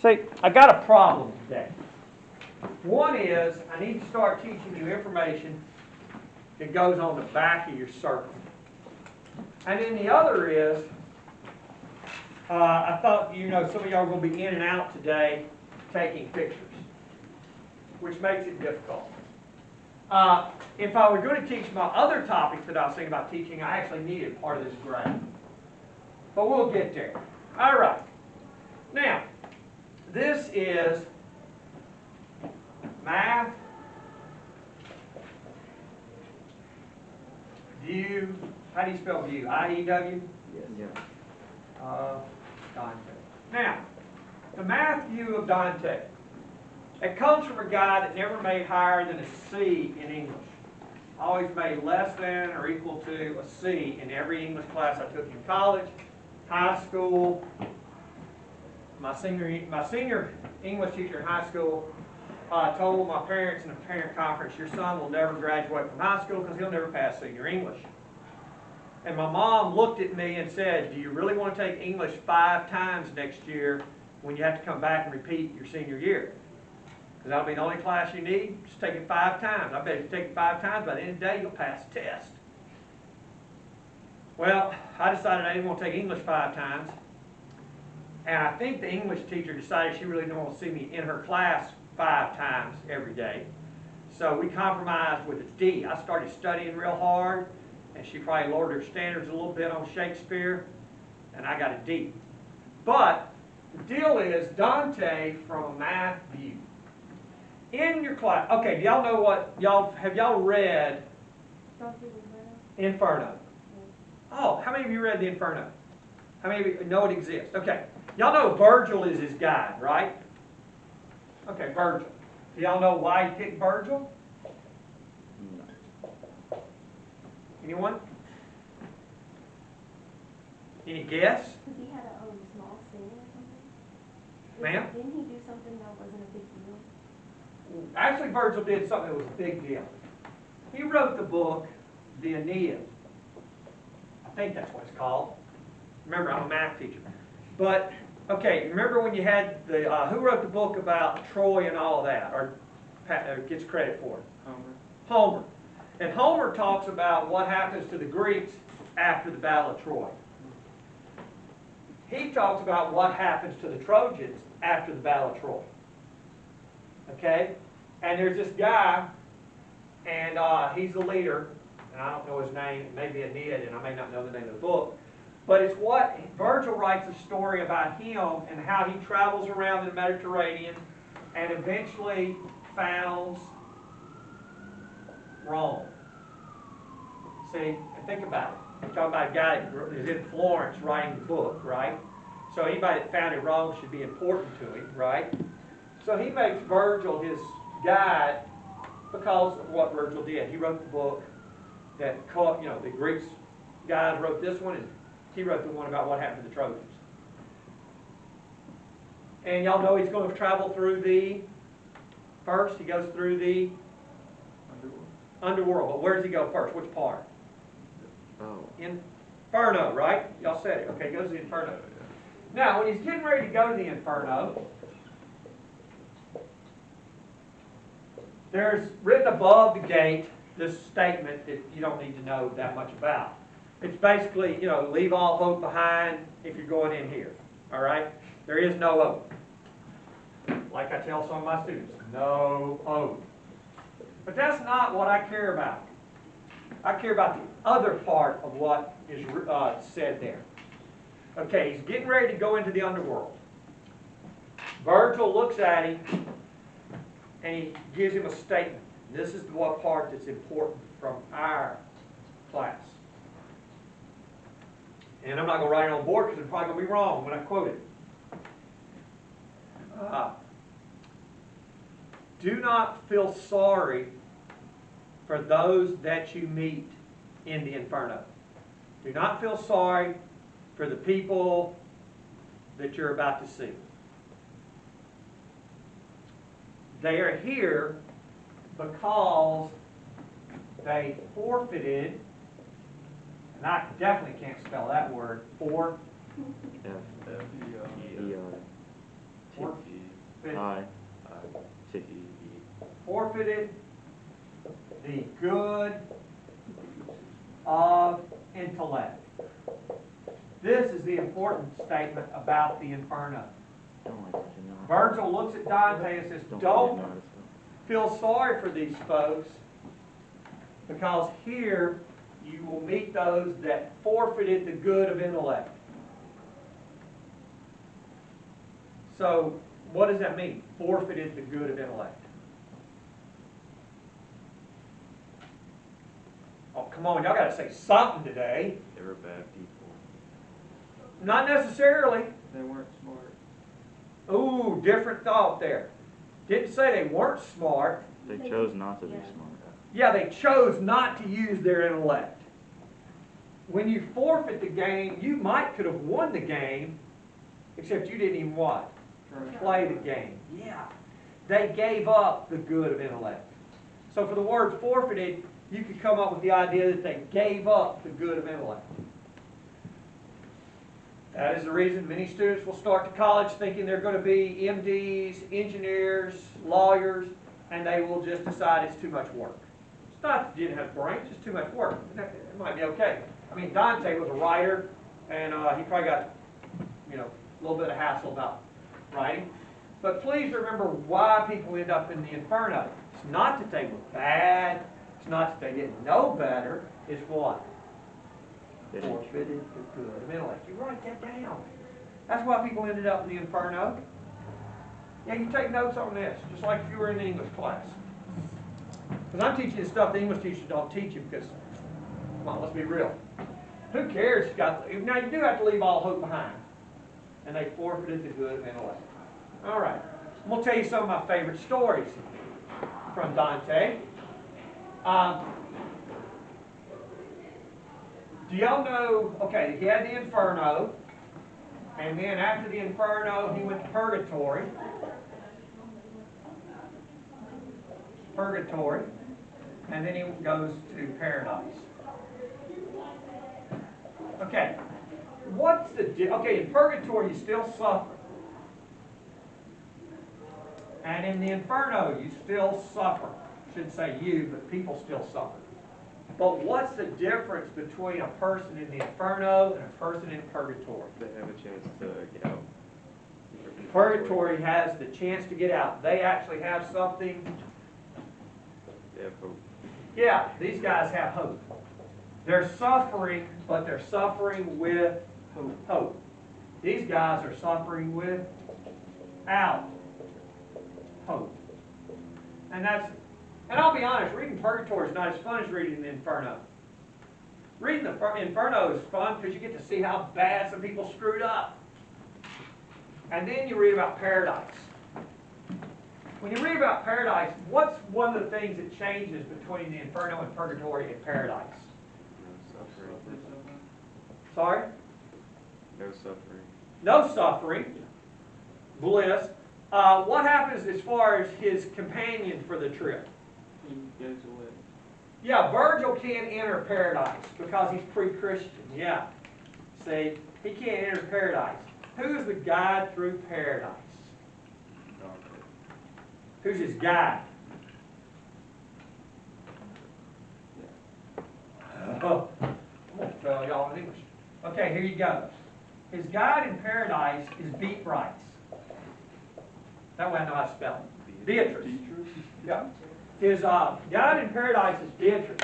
See, I got a problem today. One is, I need to start teaching you information that goes on the back of your circle. And then the other is, I thought, some of y'all are going to be in and out today taking pictures, which makes it difficult. If I were going to teach my other topics that I was thinking about teaching, I actually needed part of this graph. But we'll get there. All right. Now, this is math view. How do you spell view? I-E-W? Yes. Yeah. Dante. Now, the math view of Dante. It comes from a guy that never made higher than a C in English. Always made less than or equal to a C in every English class I took in college, high school. My senior English teacher in high school told my parents in a parent conference, your son will never graduate from high school because he'll never pass senior English. And my mom looked at me and said, do you really want to take English 5 times next year when you have to come back and repeat your senior year? Because that'll be the only class you need. Just take it 5 times. I bet if you take it 5 times, by the end of the day, you'll pass the test. Well, I decided I didn't want to take English 5 times. And I think the English teacher decided she really didn't want to see me in her class 5 times every day. So we compromised with a D. I started studying real hard, and she probably lowered her standards a little bit on Shakespeare, and I got a D. But the deal is Dante from a math view. In your class, okay, do y'all know what, have y'all read Inferno? Oh, how many of you read the Inferno? How many of you know it exists? Okay, y'all know Virgil is his guide, right? Okay, Virgil. Do y'all know why he picked Virgil? Anyone? Any guess? Because he had a small sin or something? Ma'am? Didn't he do something that wasn't a big deal? Actually, Virgil did something that was a big deal. He wrote the book, the Aeneid. I think that's what it's called. Remember, I'm a math teacher. But, okay, remember when you had the, who wrote the book about Troy and all of that, or gets credit for it? Homer. And Homer talks about what happens to the Greeks after the Battle of Troy. He talks about what happens to the Trojans after the Battle of Troy. Okay? And there's this guy, and he's the leader, and I don't know his name, it may be Aeneid, and I may not know the name of the book, but it's what, Virgil writes a story about him and how he travels around the Mediterranean and eventually founds Rome. See, and think about it. We're talking about a guy that is in Florence writing the book, right? So anybody that founded Rome should be important to him, right? So he makes Virgil his guide because of what Virgil did. He wrote the book that, the Greeks guys wrote this one, and he wrote the one about what happened to the Trojans. And y'all know he's going to travel through first he goes through the underworld. But where does he go first? Which part? Oh. Inferno, right? Y'all said it. Okay, he goes to the Inferno. Now, when he's getting ready to go to the Inferno, there's written above the gate this statement that you don't need to know that much about. It's basically, leave all hope behind if you're going in here. All right? There is no hope. Like I tell some of my students, no hope. But that's not what I care about. I care about the other part of what is said there. Okay, he's getting ready to go into the underworld. Virgil looks at him, and he gives him a statement. This is what part that's important from our class. And I'm not going to write it on the board because it's probably going to be wrong when I quote it. Do not feel sorry for those that you meet in the Inferno. Do not feel sorry for the people that you're about to see. They are here because they forfeited, and I definitely can't spell that word, forfeited. forfeited the good of intellect. This is the important statement about the Inferno. Don't like that, you know. Virgil looks at Dante and says, don't feel sorry for these folks, because here you will meet those that forfeited the good of intellect. So, what does that mean? Forfeited the good of intellect. Oh, come on, y'all got to say something today. They were bad people. Not necessarily. They weren't smart. Ooh, different thought there. Didn't say they weren't smart. They chose not to be smart. Yeah, they chose not to use their intellect. When you forfeit the game, you could have won the game, except you didn't even what? Play the game. Yeah. They gave up the good of intellect. So for the word forfeited, you could come up with the idea that they gave up the good of intellect. That is the reason many students will start to college thinking they're going to be MDs, engineers, lawyers, and they will just decide it's too much work. It's not that you didn't have brains, it's too much work. It might be okay. I mean, Dante was a writer, and he probably got, a little bit of hassle about writing. But please remember why people end up in the Inferno. It's not that they were bad. It's not that they didn't know better. It's what? Forfeited the good of intellect. You write that down. That's why people ended up in the Inferno. Yeah, you take notes on this, just like if you were in the English class. Because I'm teaching you stuff the English teachers don't teach you, because, come on, let's be real. Who cares? Now, you do have to leave all hope behind. And they forfeited the good of intellect. All right. I'm going to tell you some of my favorite stories from Dante. Do y'all know, okay, he had the Inferno, and then after the Inferno, he went to Purgatory. And then he goes to Paradise. Okay, in Purgatory you still suffer. And in the Inferno you still suffer. I shouldn't say you, but people still suffer. But what's the difference between a person in the Inferno and a person in Purgatory? They have a chance to get out. Purgatory has the chance to get out. They actually have something. They have hope. Yeah, these guys have hope. They're suffering, but they're suffering with hope. These guys are suffering without hope. And I'll be honest, reading Purgatory is not as fun as reading the Inferno. Reading the Inferno is fun because you get to see how bad some people screwed up. And then you read about Paradise. When you read about Paradise, what's one of the things that changes between the Inferno and Purgatory and Paradise? No suffering. Sorry? No suffering. No suffering. Bliss. What happens as far as his companion for the trip? He goes away. Yeah, Virgil can't enter Paradise because he's pre-Christian. Yeah. See, he can't enter Paradise. Who's the guide through Paradise? Dante. Who's his guide? Oh, I'm going to tell y'all in English. Okay, here you go. His guide in Paradise is Beatrice. That way I know how to spell it. Beatrice. Yeah. His guide in Paradise is Beatrice.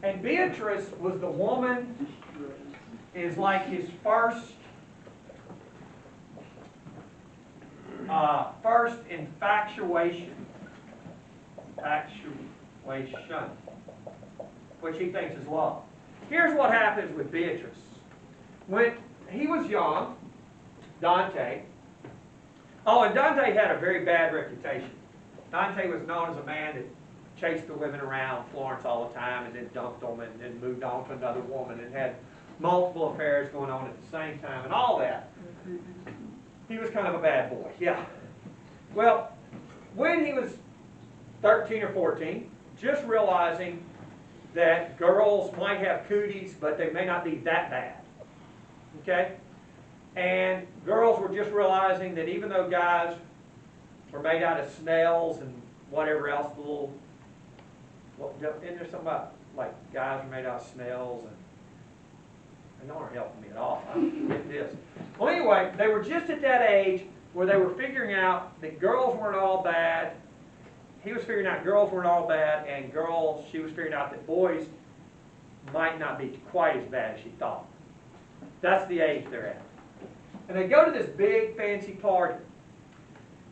And Beatrice was the woman, is like his first infatuation, which he thinks is love. Here's what happens with Beatrice. When he was young, Dante, and Dante had a very bad reputation. Dante was known as a man that chased the women around Florence all the time and then dumped them and then moved on to another woman and had multiple affairs going on at the same time and all that. He was kind of a bad boy, yeah. Well, when he was 13 or 14, just realizing that girls might have cooties, but they may not be that bad, okay? And girls were just realizing that even though guys were made out of snails and whatever else, the little, what, isn't there something about, like, guys are made out of snails and y'all aren't helping me at all. I don't get this. Well, anyway, they were just at that age where they were figuring out that girls weren't all bad. He was figuring out girls weren't all bad, and she was figuring out that boys might not be quite as bad as she thought. That's the age they're at. And they go to this big fancy party.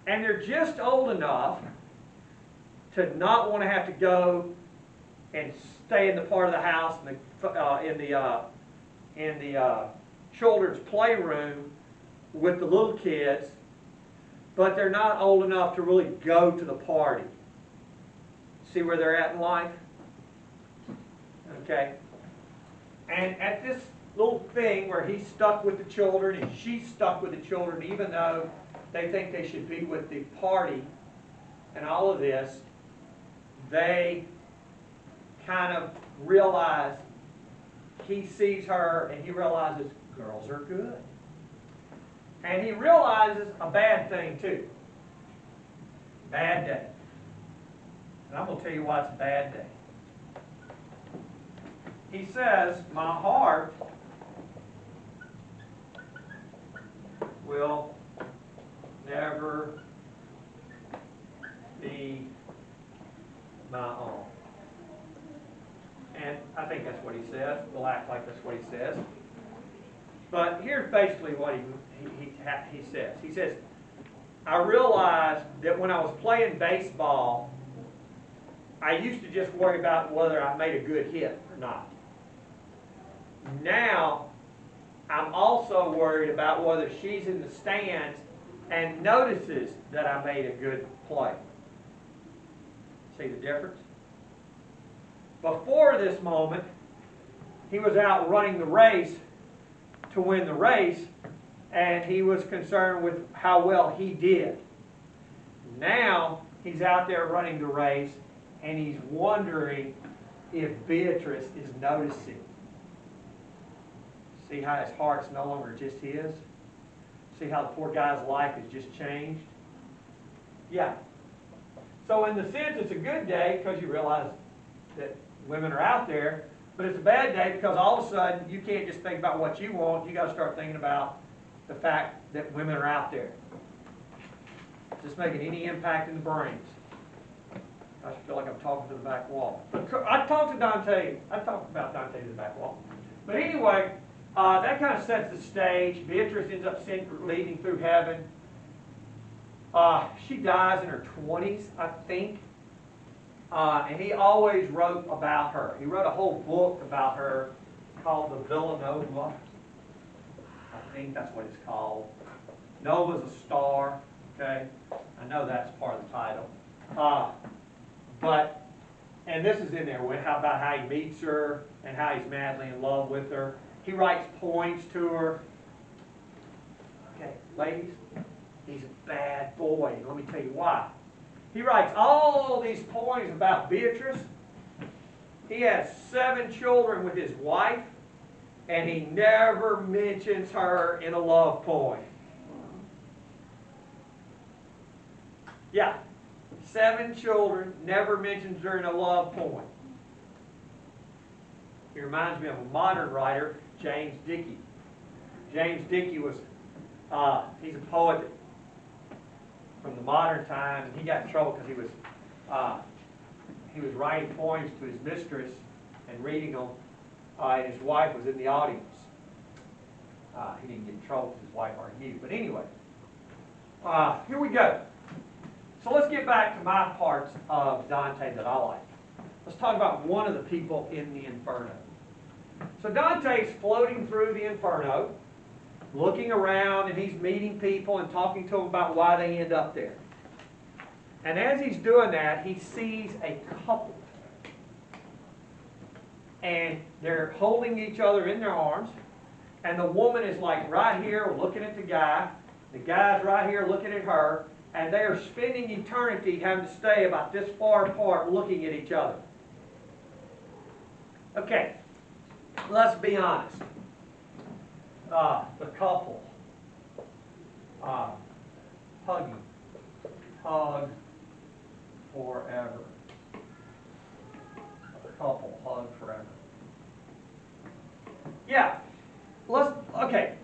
And they're just old enough to not want to have to go and stay in the part of the house in the children's playroom with the little kids, but they're not old enough to really go to the party. See where they're at in life? Okay. And at this little thing where he's stuck with the children and she's stuck with the children, even though they think they should be with the party and all of this, they kind of realize, he sees her and he realizes girls are good. And he realizes a bad thing too. Bad day. And I'm going to tell you why it's a bad day. He says, my heart will never be my own. And I think that's what he says. We'll act like that's what he says. But here's basically what he says. He says, I realized that when I was playing baseball, I used to just worry about whether I made a good hit or not. Now, I'm also worried about whether she's in the stands and notices that I made a good play. See the difference? Before this moment, he was out running the race to win the race, and he was concerned with how well he did. Now, he's out there running the race, and he's wondering if Beatrice is noticing. See how his heart's no longer just his? See how the poor guy's life has just changed? Yeah. So in the sense, it's a good day because you realize that women are out there, but it's a bad day because all of a sudden you can't just think about what you want. You got to start thinking about the fact that women are out there. Is this making any impact in the brains? I feel like I'm talking to the back wall. I talked to Dante. I talked about Dante to the back wall. But anyway, that kind of sets the stage. Beatrice ends up leading through heaven. She dies in her 20s, I think. And he always wrote about her. He wrote a whole book about her called the Villanova. I think that's what it's called. Nova's a star. Okay, I know that's part of the title. And this is in there about how he meets her and how he's madly in love with her. He writes poems to her. Okay, ladies, he's a bad boy. Let me tell you why. He writes all these poems about Beatrice. He has 7 children with his wife, and he never mentions her in a love poem. Yeah, 7 children, never mentions her in a love poem. He reminds me of a modern writer, James Dickey. James Dickey was, he's a poet from the modern time, and he got in trouble because he was writing poems to his mistress and reading them, and his wife was in the audience. He didn't get in trouble because his wife argued. But anyway, here we go. So let's get back to my parts of Dante that I like. Let's talk about one of the people in the Inferno. So Dante's floating through the Inferno, looking around, and he's meeting people and talking to them about why they end up there. And as he's doing that, he sees a couple. And they're holding each other in their arms, and the woman is like right here looking at the guy's right here looking at her, and they are spending eternity having to stay about this far apart looking at each other. Okay, let's be honest. The couple hugging, hug, forever. A couple hug forever. Yeah. Okay.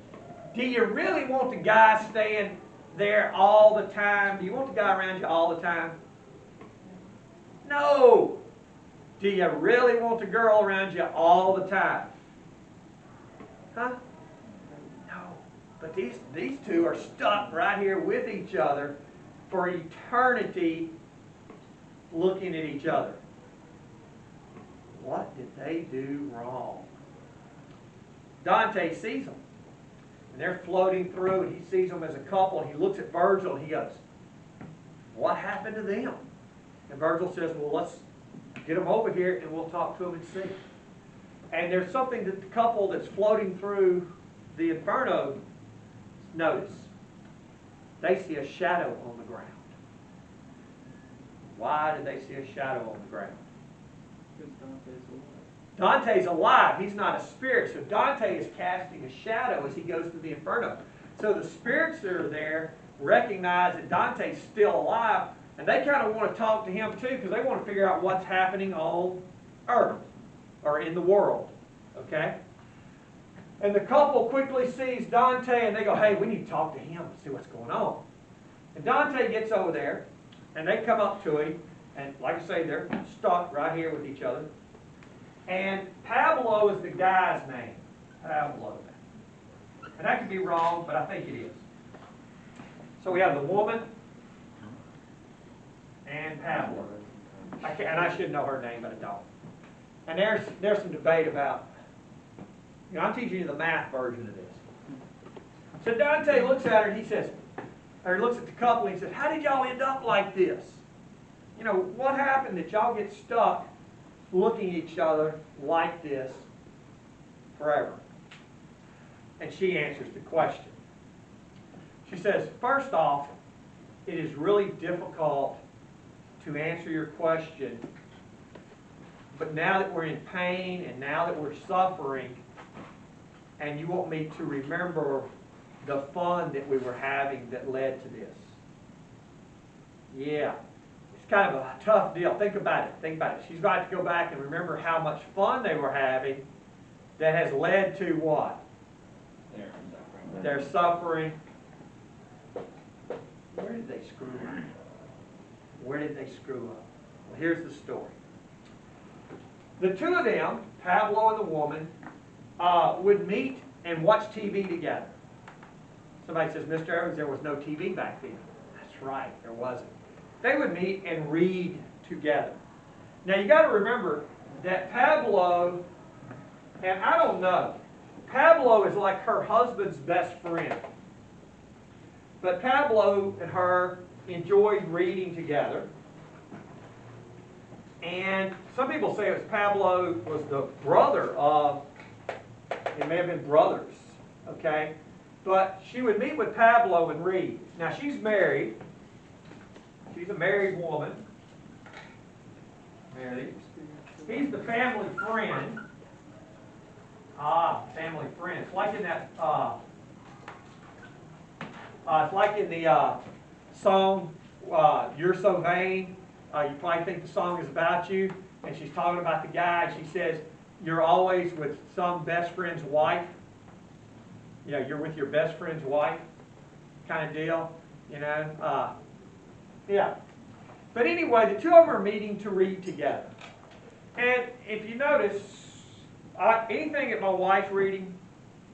Do you really want the guy staying there all the time? Do you want the guy around you all the time? No. Do you really want the girl around you all the time? Huh? No. But these two are stuck right here with each other for eternity, looking at each other. What did they do wrong? Dante sees them. And they're floating through, and he sees them as a couple, and he looks at Virgil, and he goes, what happened to them? And Virgil says, well, let's get them over here, and we'll talk to them and see. And there's something that the couple that's floating through the inferno notice. They see a shadow on the ground. Why did they see a shadow on the ground? Because Dante's alive. Dante's alive. He's not a spirit. So Dante is casting a shadow as he goes through the inferno. So the spirits that are there recognize that Dante's still alive, and they kind of want to talk to him too, because they want to figure out what's happening on earth or in the world. Okay? And the couple quickly sees Dante, and they go, hey, we need to talk to him and see what's going on. And Dante gets over there, and they come up to him, and like I say, they're stuck right here with each other. And Pablo is the guy's name. Pablo. And that could be wrong, but I think it is. So we have the woman and Pablo. And I should know her name, but I don't. And there's some debate about, I'm teaching you the math version of this. So Dante looks at her and he says, or he looks at the couple and he says, how did y'all end up like this? What happened that y'all get stuck looking at each other like this forever? And she answers the question. She says, first off, it is really difficult to answer your question, but now that we're in pain and now that we're suffering, and you want me to remember the fun that we were having that led to this. Yeah. It's kind of a tough deal. Think about it. She's got to go back and remember how much fun they were having that has led to what? Their suffering. Where did they screw up? Where did they screw up? Well, here's the story. The two of them, Pablo and the woman, would meet and watch TV together. Somebody says, Mr. Evans, there was no TV back then. That's right, there wasn't. They would meet and read together. Now you got to remember that Pablo, and I don't know, Pablo is like her husband's best friend. But Pablo and her enjoyed reading together. And some people say it was Pablo was the brother of, it may have been brothers, okay? But she would meet with Pablo and read. Now she's married. She's a married woman. Married. He's the family friend. Family friend. It's like in that, it's like in the song, You're So Vain. You probably think the song is about you. And she's talking about the guy. She says, you're always with some best friend's wife. You're with your best friend's wife kind of deal. Yeah. But anyway, the two of them are meeting to read together. And if you notice, anything that my wife's reading,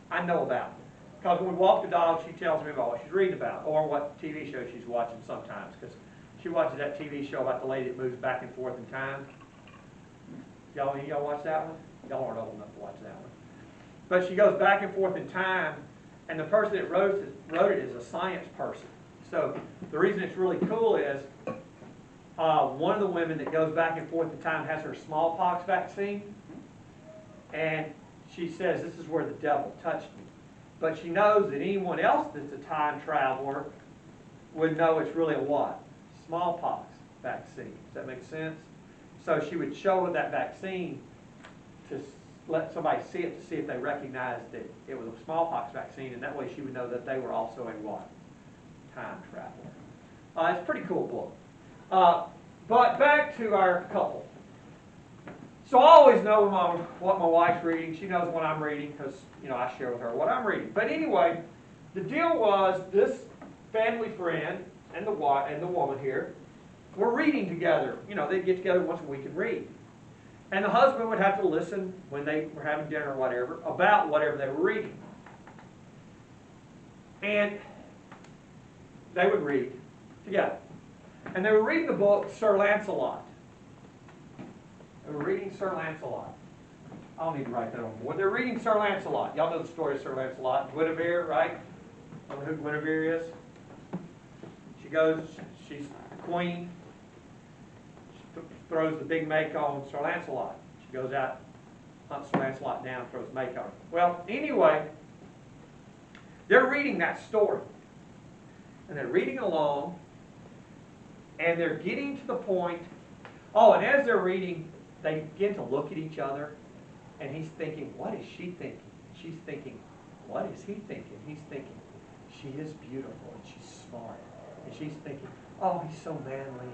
I know about. Because when we walk the dog, she tells me about what she's reading about, or what TV show she's watching sometimes. Because she watches that TV show about the lady that moves back and forth in time. Y'all watch that one? Y'all aren't old enough to watch that one. But she goes back and forth in time, and the person that wrote it is a science person. So the reason it's really cool is one of the women that goes back and forth in time has her smallpox vaccine, and she says, this is where the devil touched me. But she knows that anyone else that's a time traveler would know it's really a what? Smallpox vaccine. Does that make sense? So she would show her that vaccine to let somebody see it, to see if they recognized that it was a smallpox vaccine, and that way she would know that they were also a what? Time traveler. It's a pretty cool book. But back to our couple. So I always know what my wife's reading. She knows what I'm reading because, I share with her what I'm reading. But anyway, the deal was this family friend and the woman here were reading together. They'd get together once a week and read. And the husband would have to listen when they were having dinner or whatever about whatever they were reading. And they would read together. And they were reading the book Sir Lancelot. They were reading Sir Lancelot. I don't need to write that on board. They're reading Sir Lancelot. Y'all know the story of Sir Lancelot. Guinevere, right? You know who Guinevere is? She goes, she's the queen. She throws the big make on Sir Lancelot. She goes out, hunts Sir Lancelot down, throws the make on him. Well, anyway, they're reading that story. And they're reading along, and they're getting to the point, and as they're reading, they begin to look at each other, and he's thinking, what is she thinking? She's thinking, what is he thinking? He's thinking, she is beautiful, and she's smart. And she's thinking, oh, he's so manly.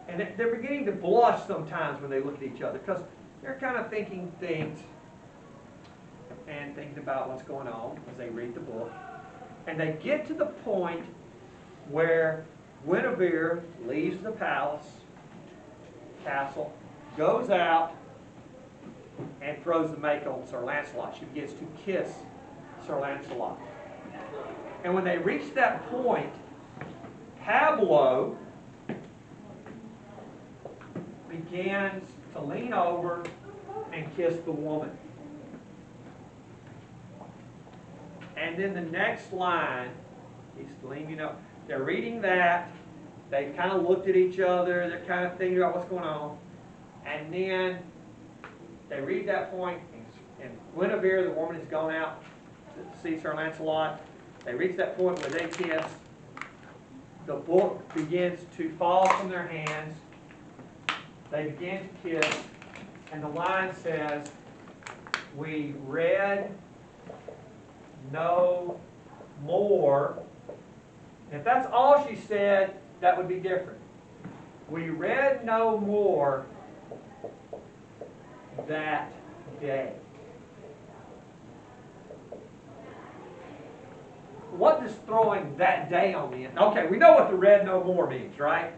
And they're beginning to blush sometimes when they look at each other, because they're kind of thinking things and thinking about what's going on as they read the book. And they get to the point where Guinevere leaves the castle, goes out, and throws the make on Sir Lancelot. She begins to kiss Sir Lancelot. And when they reach that point, Pablo begins to lean over and kiss the woman. And then the next line, he's leaning up. They're reading that. They've kind of looked at each other. They're kind of thinking about what's going on. And then they read that point, and Guinevere, the woman, has gone out to see Sir Lancelot. They reach that point where they kiss. The book begins to fall from their hands. They begin to kiss. And the line says, we read no more. If that's all she said, that would be different. We read no more that day. What does throwing that day on the end? Okay, we know what the read no more means, right?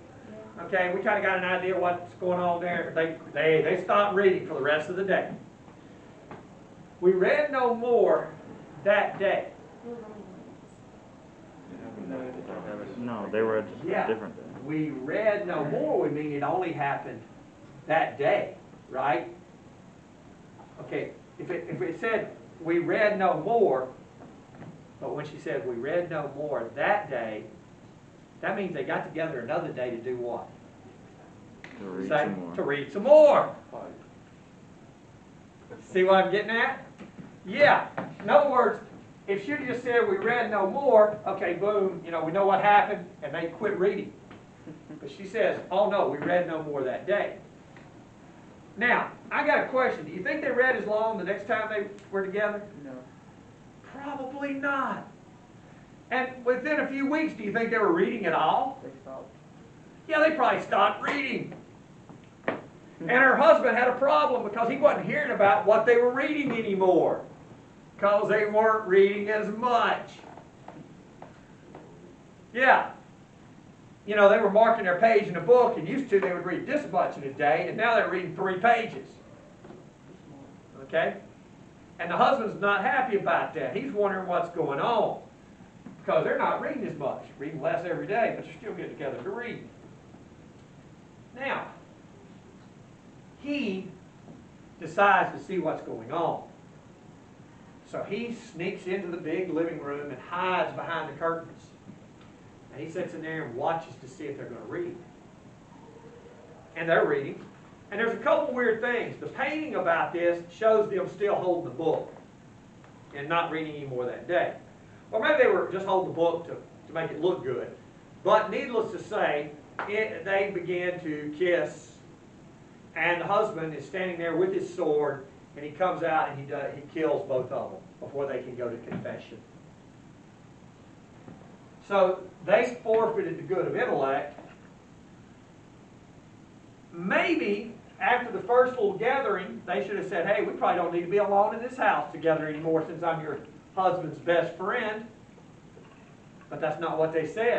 Okay, we kind of got an idea what's going on there. They stopped reading for the rest of the day. We read no more that day. No, they were just different. We read no more would mean it only happened that day, right? Okay, if it said we read no more, but when she said we read no more that day, that means they got together another day to do what? To read some more. To read some more. See what I'm getting at? Yeah. In other words, if she just said we read no more, okay, boom, we know what happened, and they quit reading. But she says, oh no, we read no more that day. Now, I got a question. Do you think they read as long the next time they were together? No. Probably not. And within a few weeks, do you think they were reading at all? They stopped. Yeah, they probably stopped reading. And her husband had a problem because he wasn't hearing about what they were reading anymore, because they weren't reading as much. Yeah. They were marking their page in the book, and used to they would read this much in a day, and now they're reading 3 pages. Okay? And the husband's not happy about that. He's wondering what's going on, because they're not reading as much, reading less every day, but they're still getting together to read. Now, he decides to see what's going on. So he sneaks into the big living room and hides behind the curtains. And he sits in there and watches to see if they're going to read. And they're reading. And there's a couple weird things. The painting about this shows them still holding the book and not reading anymore that day. Or maybe they were just holding the book to make it look good. But needless to say, they began to kiss. And the husband is standing there with his sword, and he comes out and he kills both of them before they can go to confession. So they forfeited the good of intellect, maybe after the first little gathering, they should have said, hey, we probably don't need to be alone in this house together anymore since I'm your husband's best friend. But that's not what they said.